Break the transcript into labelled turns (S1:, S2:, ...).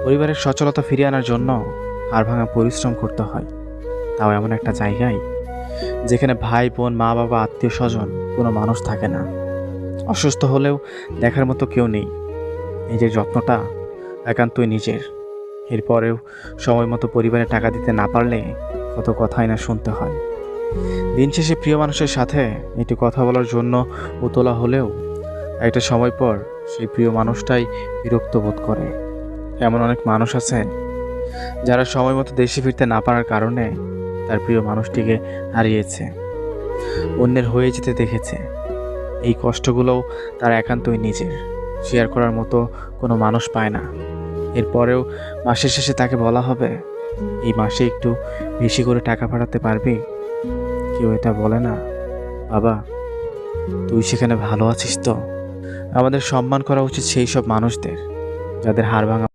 S1: পরিবারের সচলতা ফিরিয়ে আনার জন্য হাড়ভাঙা পরিশ্রম করতে হয়, তাও এমন একটা জায়গায় যেখানে ভাই বোন, মা বাবা, আত্মীয় স্বজন কোনো মানুষ থাকে না। অসুস্থ হলেও দেখার মতো কেউ নেই। নিজের যত্নটা একান্তই নিজের। এরপরেও সময় মতো পরিবারে টাকা দিতে না পারলে কত কথাই না শুনতে হয়। দিন শেষে প্রিয় মানুষের সাথে একটু কথা বলার জন্য উতলা হলেও একটা সময় পর সেই প্রিয় মানুষটাই বিরক্ত বোধ করে। এমন অনেক মানুষ আছে যারা সময় মতো দেশে ফিরতে না পারার কারণে তার প্রিয় মানুষটিকে হারিয়েছে, অন্যের হয়ে যেতে দেখেছে। এই কষ্টগুলোও তার একান্তই নিজের, শেয়ার করার মতো কোনো মানুষ পায় না। এরপরেও মাসের শেষে তাকে বলা হবে, এই মাসে একটু বেশি করে টাকা পাঠাতে পারবি। কেউ এটা বলে না, বাবা তুই সেখানে ভালো আছিস তো? আমাদের সম্মান করা উচিত সেই সব মানুষদের যাদের হাড় ভাঙা